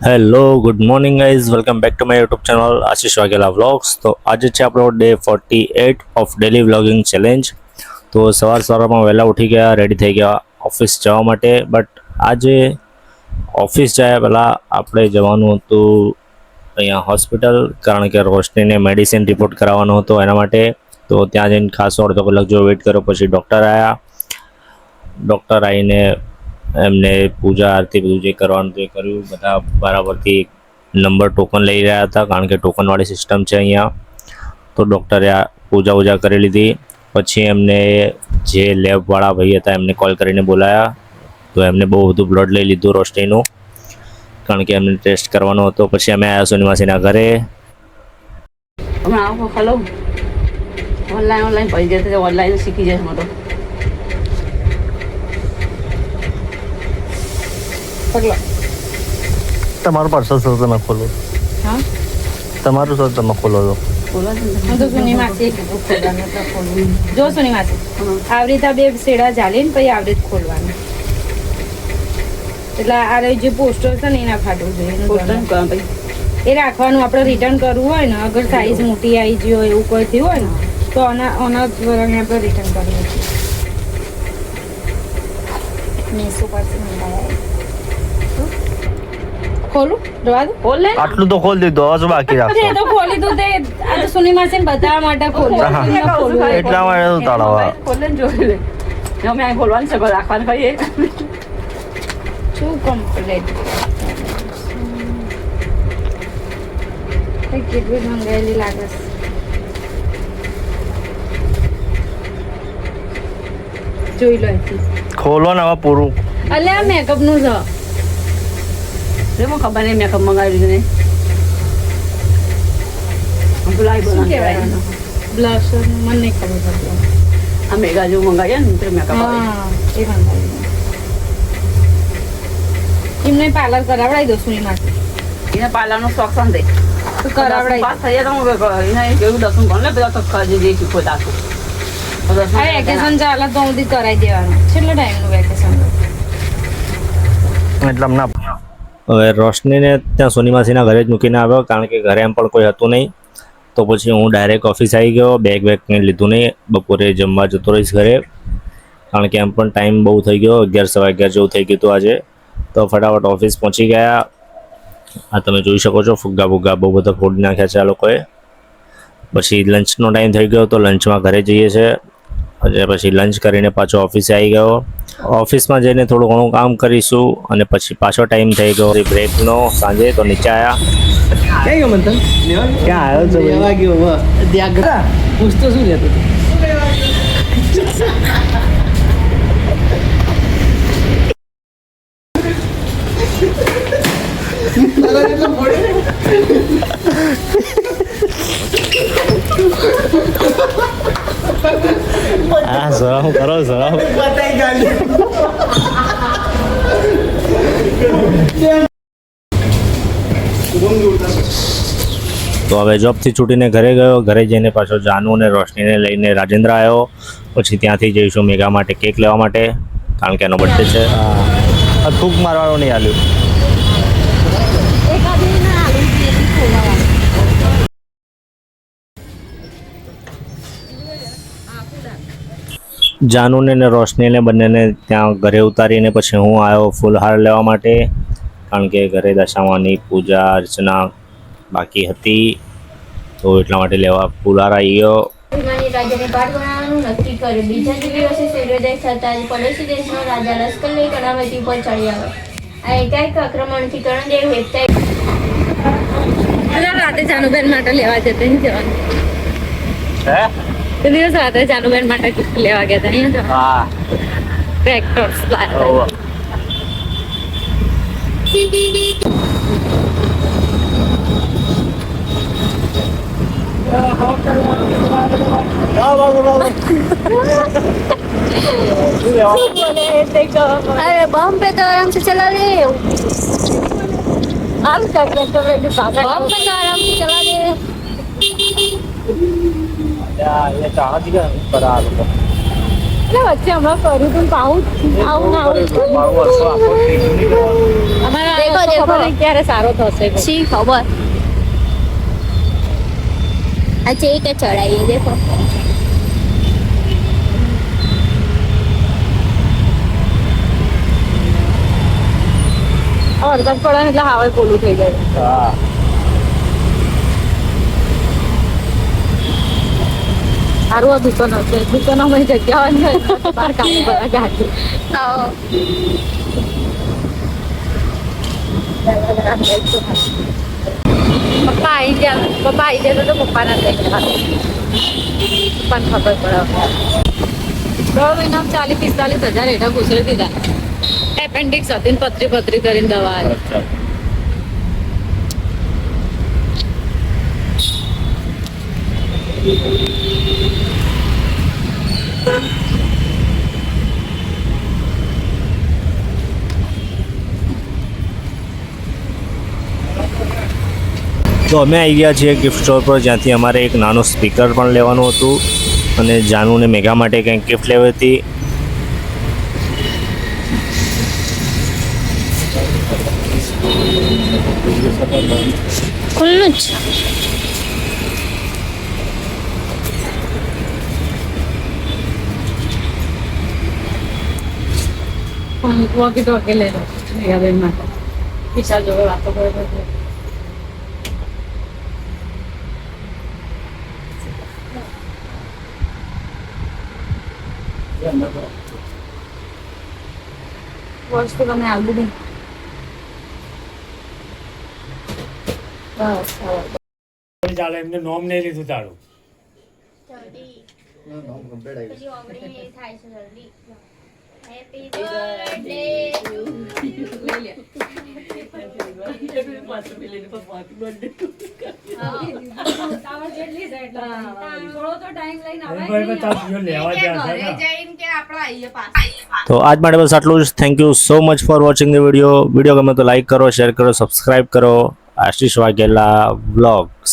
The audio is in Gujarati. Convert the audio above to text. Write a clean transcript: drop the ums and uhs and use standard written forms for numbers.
Hello good morning guys, welcome back to my YouTube channel Ashish Vaghela vlogs. તો આજે છે આપણો day 48 of daily vlogging challenge. તો સવારમાં વહેલા ઉઠી ગયા, રેડી થઈ ગયા ઓફિસ જવા માટે। બટ આજે ઓફિસ જાય પહેલાં આપણે જવાનું હતું અહીંયા હોસ્પિટલ, કારણ કે રોશનીને મેડિસિન રિપોર્ટ કરાવવાનો હતો એના માટે। તો ત્યાં જઈને ખાસો અડધો કલાક જો વેઇટ કર્યો, પછી ડૉક્ટર આવ્યા। ડૉક્ટર આવીને એમને પૂજા આરતી બધું જે કરવાનું તે કર્યું। બધા બરાબરથી નંબર ટોકન લઈ રહ્યા હતા, કારણ કે ટોકનવાળી સિસ્ટમ છે અહીંયા। તો ડૉક્ટરે આ પૂજા વૂજા કરી લીધી। પછી એમને જે લેબવાળા ભાઈ હતા એમને કોલ કરીને બોલાયા। તો એમને બહુ બધું બ્લડ લઈ લીધું રોશનીનું, કારણ કે એમને ટેસ્ટ કરવાનો હતો। પછી અમે આવ્યા સોની માસીના ઘરે। હલો, ઓનલાઈન પડી જશે, ઓનલાઈન શીખી જશે બધો। તમારું પાર્સલ સર તમે ખોલો। હા, તમારું સર તમે ખોલો છો। તો સોની માસી જો સોની માસી આવી રીતે બે શેડા ચાલીને પછી આવી રીતે ખોલવાનું, એટલે આ જે પોસ્ટર છે ને એના ફાટવું જોઈએ, એ રાખવાનું। આપણે રિટર્ન કરવું હોય ને, અગર સાઈઝ મોટી આવી ગઈ હોય એવું કોઈ થયું હોય ને, તો આના દ્વારા આપણે રિટર્ન કરવું છે। મીસો પરથી મંગાવ્યા, ખોલું રવા દો, ખોલ લે। આટલું તો ખોલ દીધું, હવે બાકી રાખો। અરે તો ખોલી દઉં, તે આ તો સોની માસીને બતાવવા માટે ખોલું, એટલા માટે તો તાળાવા ખોલે ને જોઈ લે। અમે અહીં ખોલવાની છે, રાખવાનું કહીએ શું કમ્પ્લેટ કેટલી મંગાવેલી લાગે છે। જોઈ લો અહીંથી, ખોલો ને હવે પૂરું। અલ્યા મેકઅપ નું છે, મને ખબર નહીં મેકઅપ મંગાવી દીધું નહીં, શું કહેવાય બ્લશર નું મને નહીં ખબર પડતી। આ મેગા જેવું મંગાવીએ ને તો મેકઅપ આવે હા એ મંગાવી એમને પાર્લર કરાવડાવી દો સુની માટે, એને પાર્લરનો શોખ છે ને તો કરાવડાવી પાસ થઈ જાય તો એને કેવું દસમું ભણ લે બધા તો જે શીખો દાખું આ વેકેશન ચાલે તો સુધી કરાવી દેવાનું। છેલ્લો ટાઈમનું વેકેશન એટલે ના હવે રોશનીને ત્યાં સોની માસીના ઘરે જ મૂકીને આવ્યો, કારણ કે ઘરે એમ પણ કોઈ હતું નહીં। તો પછી હું ડાયરેક્ટ ઓફિસ આવી ગયો, બેગ કંઈ લીધું નહીં, બપોરે જમવા જતો રહીશ ઘરે, કારણ કે એમ પણ ટાઈમ બહુ થઈ ગયો, 11:11 જેવું થઈ ગયું હતું આજે। તો ફટાફટ ઓફિસ પહોંચી ગયા। આ તમે જોઈ શકો છો, ફુગ્ગા બુગ્ગા બહુ બધા ફોડી નાખ્યા છે આ લોકોએ। પછી લંચનો ટાઈમ થઈ ગયો, તો લંચમાં ઘરે જઈએ છીએ। અને પછી લંચ કરીને પાછો ઓફિસે આવી ગયો। ઓફિસમાં જઈને થોડું ઘણું કામ કરીશું, અને પછી પાછો ટાઈમ થઈ ગયો બ્રેકનો સાંજે। તો નીચે આવ્યા। ક્યાં ગયો મંથન? ક્યાં આવ્યો છો? લેવા ગયો ત્યાં પૂછતો શું લેતો હા સરાવ કરો, સરાવ બતાઈ ગાડી તો હવે જોબથી છૂટીને ઘરે ગયો। ઘરે જઈને પાછો જાનુ અને રોશનીને લઈને રાજેન્દ્ર આવ્યો। પછી ત્યાંથી જઈશું મેગા માટે કેક લેવા માટે, કારણ કે એનો બર્થડે છે। હા, થૂક મારવાનું નહીં આલ્યું। જાનુને અને રોશનીને બંનેને ત્યાં ઘરે ઉતારીને પછી હું આવ્યો ફૂલહાર લેવા માટે, કારણ કે ઘરે દશામાની પૂજા અર્ચના બાકી હતી। તો એટલા માટે લેવા ફૂલહાર આવી ગયો। અભિમાની રાજાને પાઠ બનાવવાનું નક્કી કર્યું। બીજા જ દિવસે સૂર્યોદય થતાં જ પડોશી દેશનો રાજા લશ્કર લઈ કર્ણાવતી ઉપર ચડી આવ્યો। આ એકાએક આક્રમણથી કર્ણદેવ હેતય રાતે જાનુબેન માટે લેવા જતા નહીં જવાનું, હે તે દિવસ રાતે જાનુબેન માટે લેવા ગયા હતા અહીંયા હા ટ્રેક્ટર્સ ઓહો अरे बम पे तो आराम से चला ले, आम कर बम पे तो आराम से चला ले। ये चाहत ही पर आ વચ્ચે હમણાં કર્યું તું આવું આવું અમારા દેખો, દેખો. ખબર નહીં ક્યારે સારો થશે શી ખબર આ છે કે ચડાઈએ દેખો વરસાદ પડે ને એટલે હાવે પોલું થઈ જાય હા સારું આ દુકાનો છે દુકાનોમાં જગ્યા હોય ને બહાર કામ બધા ગાડી પપ્પા આવી જાય તો પપ્પાના થઈ ગયા પપ્પાને ખબર પડે 3 મહિનામાં 40-45 હજાર હેઠા ઘૂસરી દીધા એપેન્ડિક્સ હતી ને પથરી કરીને દવા આવી તો અમે આવી ગયા છીએ ગિફ્ટ સ્ટોર પર, જ્યાંથી અમારે એક નાનું સ્પીકર પણ લેવાનું હતું અને જાનુને મેઘા માટે કંઈક ગિફ્ટ લેવી હતી. ખુલ્લું જ વોકી ટોકી લઈ લો મેઘાબેન માટે વિશાલ જોડે વાતો કરે વસ્તુ તમે આવી દીધી બસ ચાલે એમને નોમ નહીં લીધું તારું પછી ઓગળી એ થાય છે જલ્દી હેપી બર્થડે ટુ તો આજ માટે બસ આટલું જ. Thank you so much for watching the video. Video ગમે તો લાઈક કરો, શેર કરો, સબસ્ક્રાઈબ કરો. આશીષ વાઘેલા વ્લોગ્સ.